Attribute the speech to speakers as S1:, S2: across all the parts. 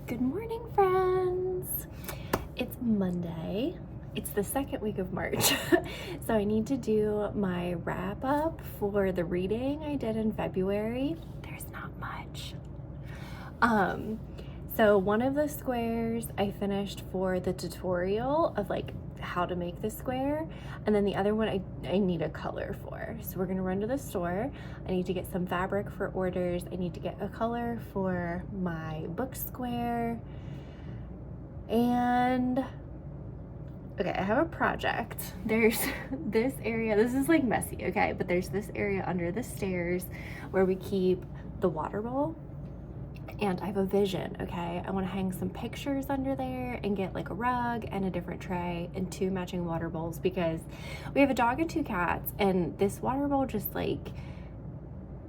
S1: Good morning, friends. It's Monday. It's the second week of March. So I need to do my wrap up for the reading I did in February. There's not much. So one of the squares I finished for the tutorial of like how to make the square, and then the other one I need a color for. So we're gonna run to the store. I need to get some fabric for orders. I need to get a color for my book square. And okay, I have a project. There's this area, this is like messy, okay, but there's this area under the stairs where we keep the water bowl. And I have a vision, okay? I want to hang some pictures under there and get like a rug and a different tray and 2 matching water bowls, because we have a dog and 2 cats, and this water bowl just like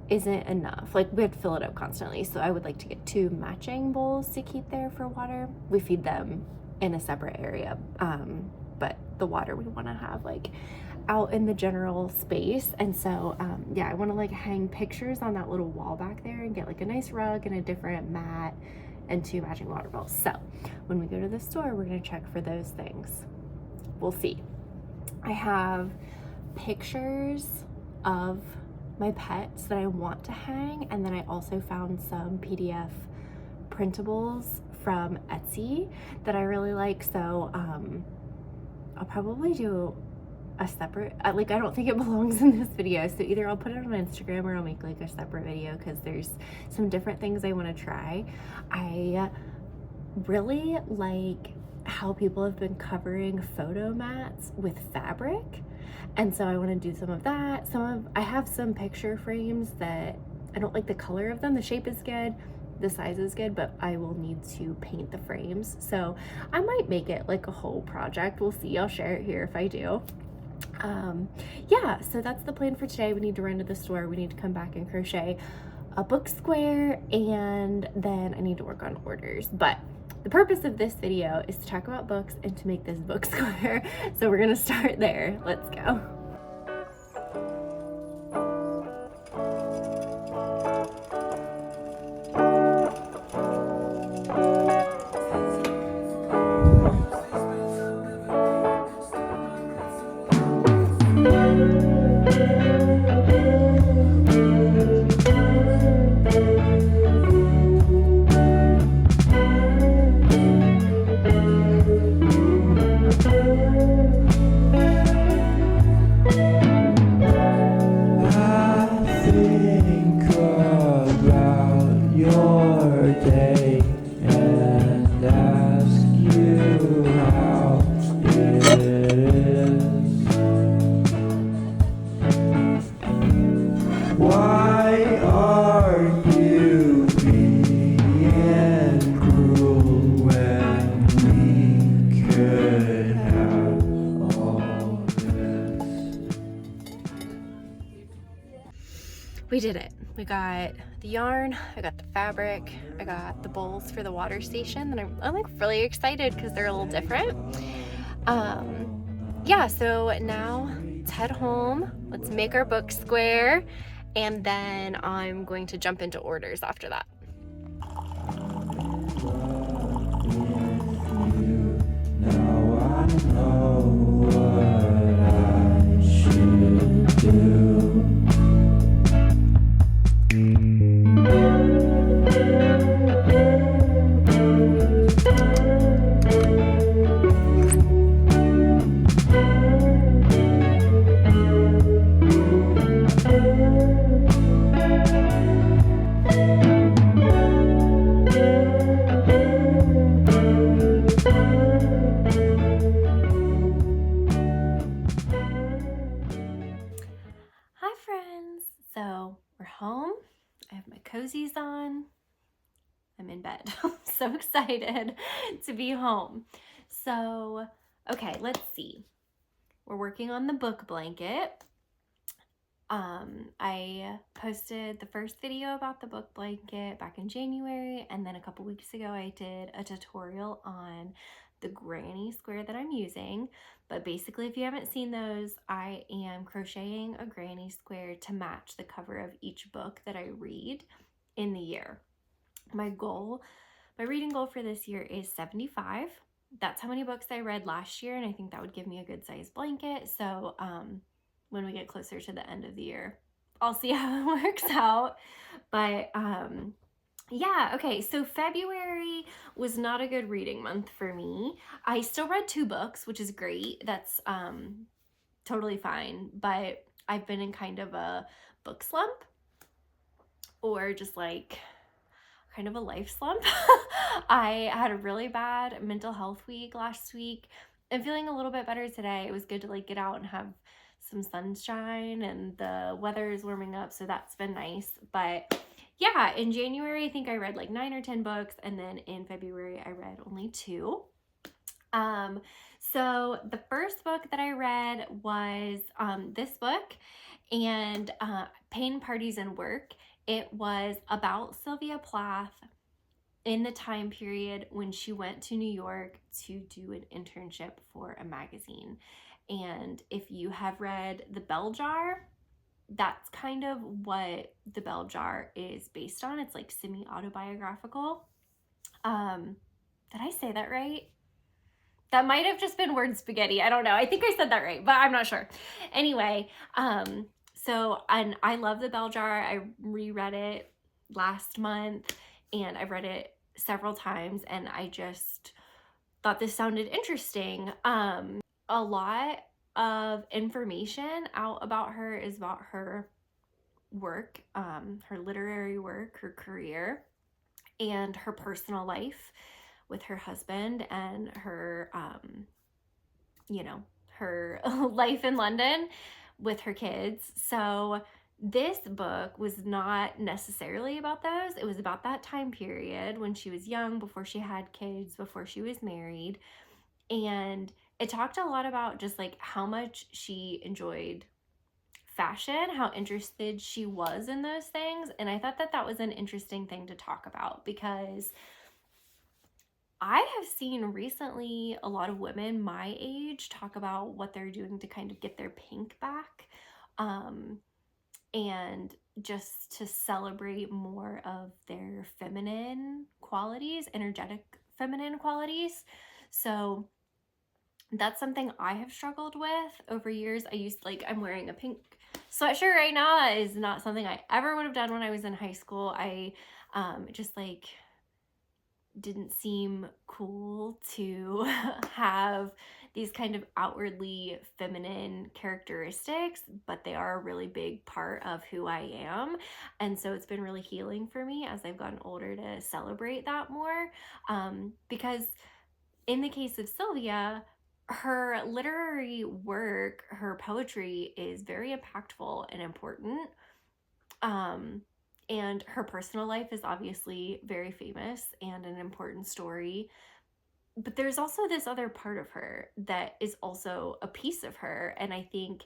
S1: isn't enough. Like we have to fill it up constantly. So I would like to get 2 matching bowls to keep there for water. We feed them in a separate area, but the water we want to have like out in the general space. And so yeah, I want to like hang pictures on that little wall back there and get like a nice rug and a different mat and 2 matching water bowls. So when we go to the store, we're going to check for those things. We'll see. I have pictures of my pets that I want to hang, and then I also found some PDF printables from Etsy that I really like. So I'll probably do a separate, like I don't think it belongs in this video, so either I'll put it on Instagram or I'll make like a separate video, because there's some different things I want to try. I really like how people have been covering photo mats with fabric, and so I want to do some of that. I have some picture frames that I don't like the color of them. The shape is good, the size is good, but I will need to paint the frames, so I might make it like a whole project. We'll see. I'll share it here if I do. Yeah, so that's the plan for today. We need to run to the store, we need to come back and crochet a book square, and then I need to work on orders. But the purpose of this video is to talk about books and to make this book square. So we're gonna start there. Let's go. We did it. We got the yarn, I got the fabric, I got the bowls for the water station, and I'm like really excited because they're a little different. Yeah, so now let's head home. Let's make our book square, and then I'm going to jump into orders after that. Now I know what I should do. Hi friends, so we're home. I have my cozies on. I'm in bed. So excited to be home. So, okay, let's see. We're working on the book blanket. I posted the first video about the book blanket back in January, and then a couple weeks ago I did a tutorial on the granny square that I'm using. But basically, if you haven't seen those, I am crocheting a granny square to match the cover of each book that I read in the year. My goal My reading goal for this year is 75. That's how many books I read last year, and I think that would give me a good size blanket. So when we get closer to the end of the year, I'll see how it works out. But yeah, okay, so February was not a good reading month for me. I still read 2 books, which is great. That's totally fine, but I've been in kind of a book slump, or just like kind of a life slump. I had a really bad mental health week last week. I'm feeling a little bit better today. It was good to like get out and have some sunshine, and the weather is warming up, so that's been nice. But yeah, in January I think I read like 9 or 10 books, and then in February I read only 2. So the first book that I read was this book, and Pain, Parties, and Work. It was about Sylvia Plath in the time period when she went to New York to do an internship for a magazine. And if you have read The Bell Jar, that's kind of what The Bell Jar is based on. It's like semi-autobiographical. Did I say that right? That might have just been word spaghetti. I don't know. I think I said that right, but I'm not sure. Anyway, and I love The Bell Jar. I reread it last month, and I've read it several times, and I just thought this sounded interesting. A lot of information out about her is about her work, her literary work, her career, and her personal life with her husband, and her, her life in London with her kids. So this book was not necessarily about those. It was about that time period when she was young, before she had kids, before she was married. And it talked a lot about just like how much she enjoyed fashion, how interested she was in those things. And I thought that that was an interesting thing to talk about, because I have seen recently a lot of women my age talk about what they're doing to kind of get their pink back, and just to celebrate more of their feminine qualities, energetic feminine qualities. So that's something I have struggled with over years. I'm wearing a pink sweatshirt right now. That is not something I ever would have done when I was in high school. I just like didn't seem cool to have these kind of outwardly feminine characteristics, but they are a really big part of who I am. And so it's been really healing for me as I've gotten older to celebrate that more, because in the case of Sylvia, her literary work, her poetry is very impactful and important. And her personal life is obviously very famous and an important story. But there's also this other part of her that is also a piece of her. And I think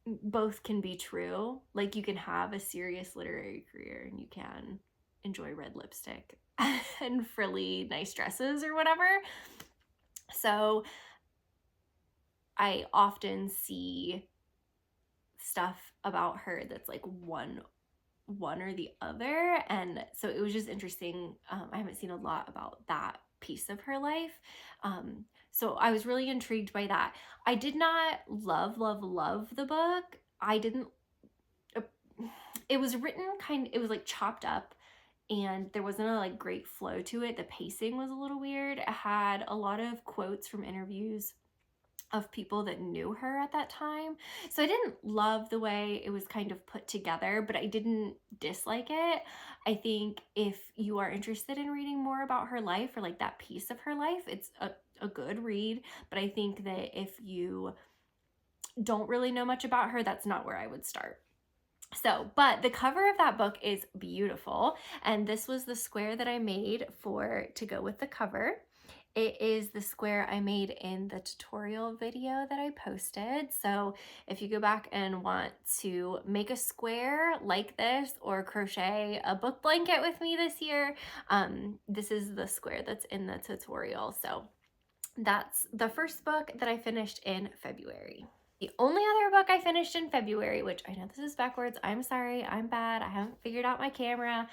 S1: both can be true. Like, you can have a serious literary career and you can enjoy red lipstick and frilly nice dresses or whatever. So I often see stuff about her that's like one or the other, and so it was just interesting. I haven't seen a lot about that piece of her life, so I was really intrigued by that. I did not love the book. I didn't it was written it was like chopped up, and there wasn't a like great flow to it. The pacing was a little weird. It had a lot of quotes from interviews of people that knew her at that time. So I didn't love the way it was kind of put together, but I didn't dislike it. I think if you are interested in reading more about her life, or like that piece of her life, it's a good read. But I think that if you don't really know much about her, that's not where I would start. So, but the cover of that book is beautiful. And this was the square that I made to go with the cover. It is the square I made in the tutorial video that I posted. So if you go back and want to make a square like this, or crochet a book blanket with me this year, this is the square that's in the tutorial. So that's the first book that I finished in February. The only other book I finished in February, which I know this is backwards, I'm sorry, I'm bad, I haven't figured out my camera.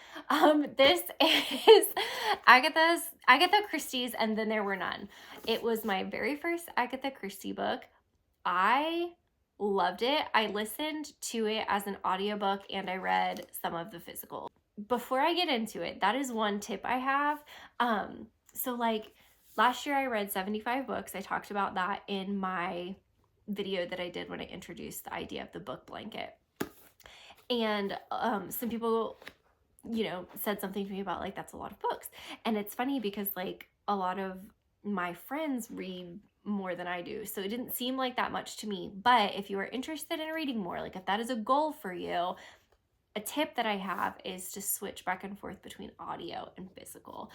S1: This is Agatha Christie's And Then There Were None. It was my very first Agatha Christie book. I loved it. I listened to it as an audiobook and I read some of the physical. Before I get into it, that is one tip I have. So like last year I read 75 books. I talked about that in my video that I did when I introduced the idea of the book blanket. And some people, you know, said something to me about like, that's a lot of books. And it's funny because like a lot of my friends read more than I do. So it didn't seem like that much to me. But if you are interested in reading more, like if that is a goal for you, a tip that I have is to switch back and forth between audio and physical.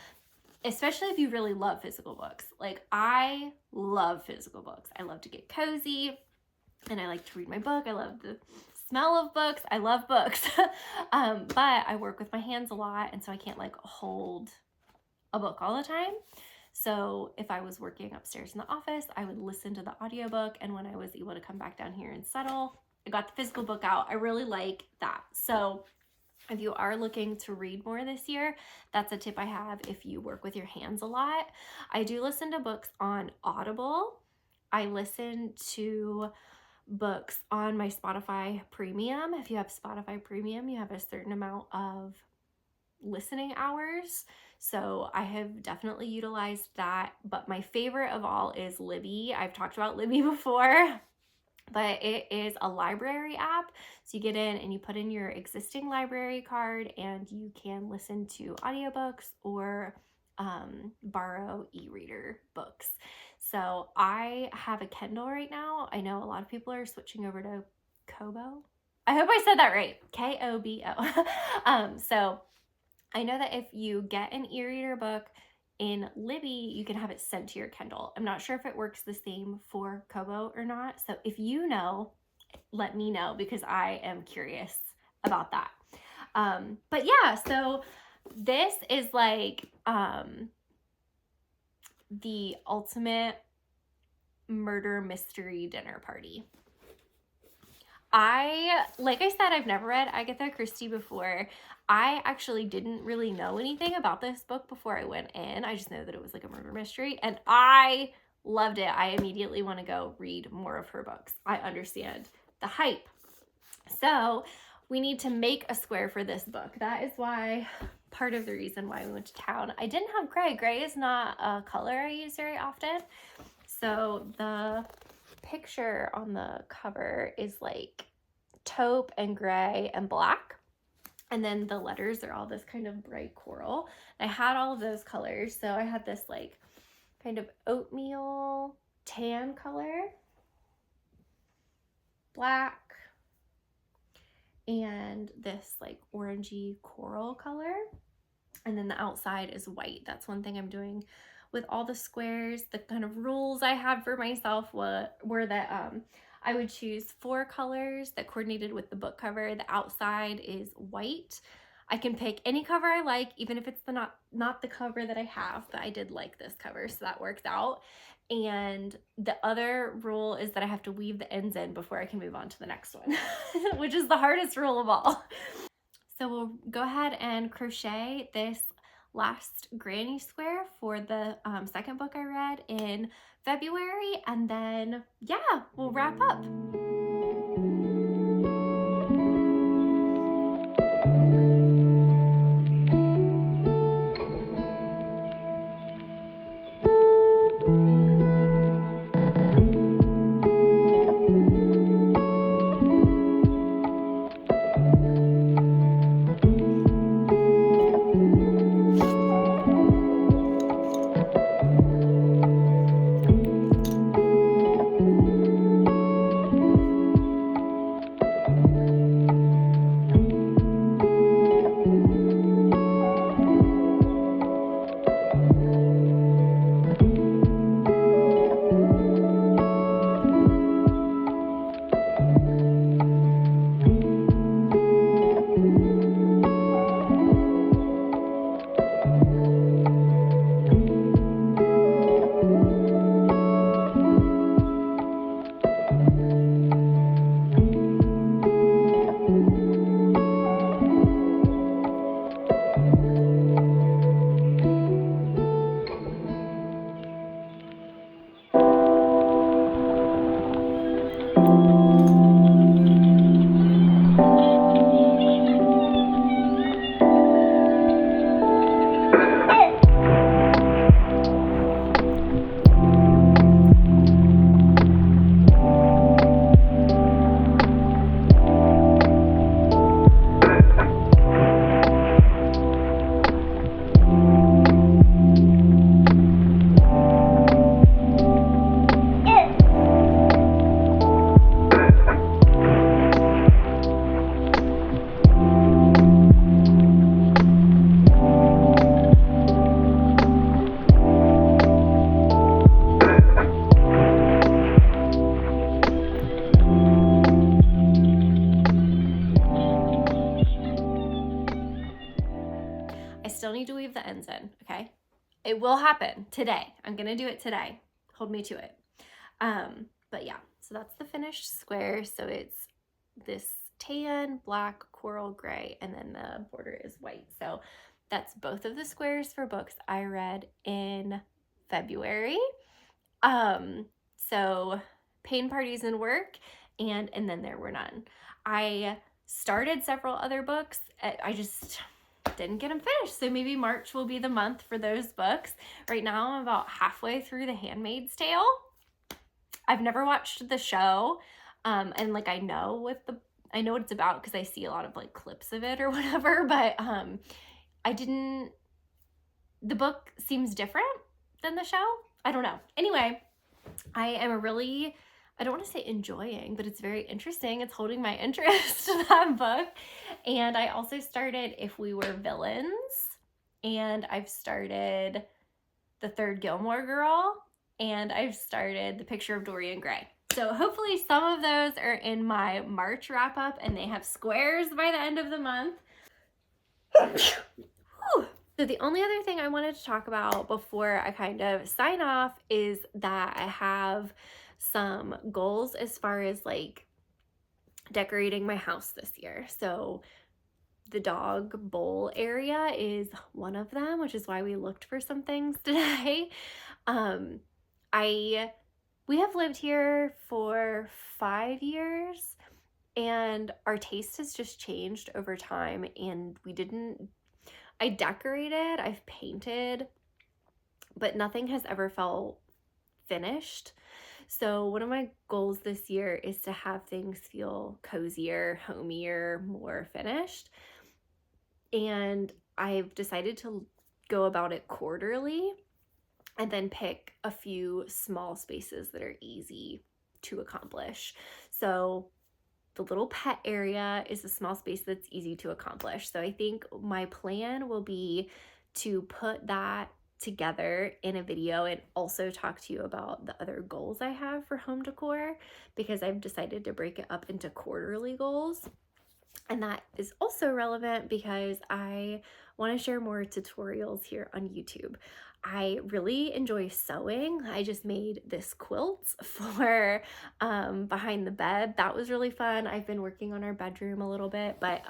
S1: Especially if you really love physical books. Like I love physical books. I love to get cozy and I like to read my book. I love the smell of books. I love books. But I work with my hands a lot and so I can't like hold a book all the time. So if I was working upstairs in the office, I would listen to the audiobook, and when I was able to come back down here and settle, I got the physical book out. I really like that. So if you are looking to read more this year, that's a tip I have if you work with your hands a lot. I do listen to books on Audible. I listen to books on my Spotify Premium. If you have Spotify Premium, you have a certain amount of listening hours. So I have definitely utilized that. But my favorite of all is Libby. I've talked about Libby before. But it is a library app. So you get in and you put in your existing library card and you can listen to audiobooks or borrow e-reader books. So I have a Kindle right now. I know a lot of people are switching over to Kobo. I hope I said that right. Kobo. So I know that if you get an e-reader book in Libby, you can have it sent to your Kindle. I'm not sure if it works the same for Kobo or not. So if you know, let me know because I am curious about that. But yeah, so this is like the ultimate murder mystery dinner party. Like I said, I've never read Agatha Christie before. I actually didn't really know anything about this book before I went in. I just know that it was like a murder mystery and I loved it. I immediately want to go read more of her books. I understand the hype. So we need to make a square for this book. That is why, part of the reason why we went to town. I didn't have gray. Gray is not a color I use very often. So the picture on the cover is like taupe and gray and black. And then the letters are all this kind of bright coral. I had all of those colors. So I had this like kind of oatmeal tan color, black, and this like orangey coral color. And then the outside is white. That's one thing I'm doing with all the squares. The kind of rules I had for myself were that I would choose 4 colors that coordinated with the book cover. The outside is white. I can pick any cover I like, even if it's not the cover that I have, but I did like this cover, so that works out. And the other rule is that I have to weave the ends in before I can move on to the next one, which is the hardest rule of all. So we'll go ahead and crochet this last granny square for the second book I read in February, and then yeah, we'll wrap up. okay? It will happen today. I'm gonna do it today. Hold me to it. But yeah, so that's the finished square. So it's this tan, black, coral gray, and then the border is white. So that's both of the squares for books I read in February. So pain parties and work, and then there were none. I started several other books. I just didn't get them finished. So maybe March will be the month for those books. Right now I'm about halfway through The Handmaid's Tale. I've never watched the show. And like I know what it's about because I see a lot of like clips of it or whatever, but the book seems different than the show. I don't know. Anyway, I am really, I don't want to say enjoying, but it's very interesting. It's holding my interest, that book. And I also started If We Were Villains, and I've started The Third Gilmore Girl, and I've started The Picture of Dorian Gray. So hopefully some of those are in my March wrap up and they have squares by the end of the month. So the only other thing I wanted to talk about before I kind of sign off is that I have some goals as far as like decorating my house this year. So the dog bowl area is one of them, which is why we looked for some things today. We have lived here for 5 years and our taste has just changed over time, and I decorated, I've painted, but nothing has ever felt finished. So one of my goals this year is to have things feel cozier, homier, more finished. And I've decided to go about it quarterly and then pick a few small spaces that are easy to accomplish. So the little pet area is a small space that's easy to accomplish. So I think my plan will be to put that together in a video and also talk to you about the other goals I have for home decor, because I've decided to break it up into quarterly goals. And that is also relevant because I want to share more tutorials here on YouTube. I really enjoy sewing. I just made this quilt for behind the bed. That was really fun. I've been working on our bedroom a little bit, but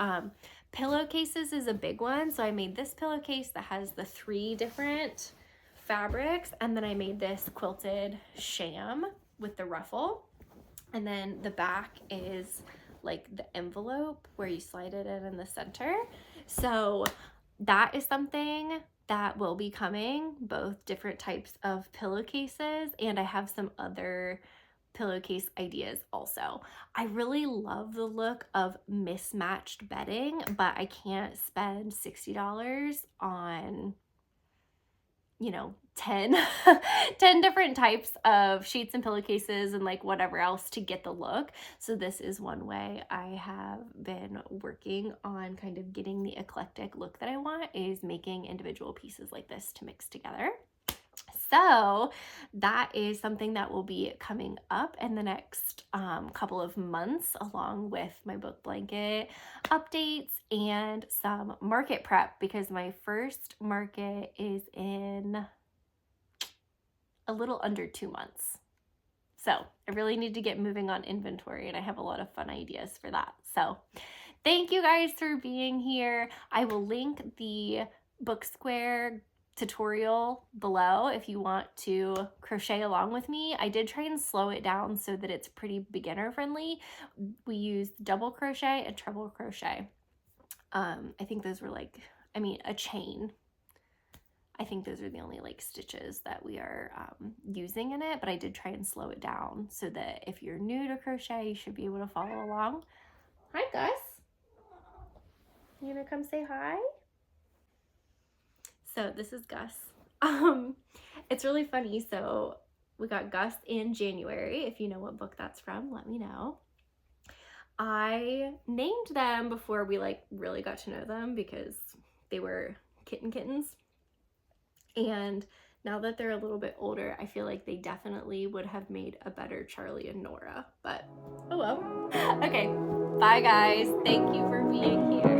S1: pillowcases is a big one. So I made this pillowcase that has the 3 different fabrics, and then I made this quilted sham with the ruffle, and then the back is like the envelope where you slide it in the center. So that is something that will be coming, both different types of pillowcases, and I have some other pillowcase ideas also. I really love the look of mismatched bedding, but I can't spend $60 on, 10 different types of sheets and pillowcases and like whatever else to get the look. So this is one way I have been working on kind of getting the eclectic look that I want, is making individual pieces like this to mix together. So that is something that will be coming up in the next couple of months, along with my book blanket updates and some market prep, because my first market is in a little under 2 months. So I really need to get moving on inventory, and I have a lot of fun ideas for that. So thank you guys for being here. I will link the book square tutorial below if you want to crochet along with me. I did try and slow it down so that it's pretty beginner friendly. We used double crochet and treble crochet. I think those were a chain. I think those are the only stitches that we are using in it, but I did try and slow it down so that if you're new to crochet, you should be able to follow along. Hi, Gus. You gonna come say hi? So this is Gus. It's really funny. So we got Gus in January. If you know what book that's from, let me know. I named them before we really got to know them because they were kittens. And now that they're a little bit older, I feel like they definitely would have made a better Charlie and Nora, but oh well. Okay, bye guys. Thank you for being here.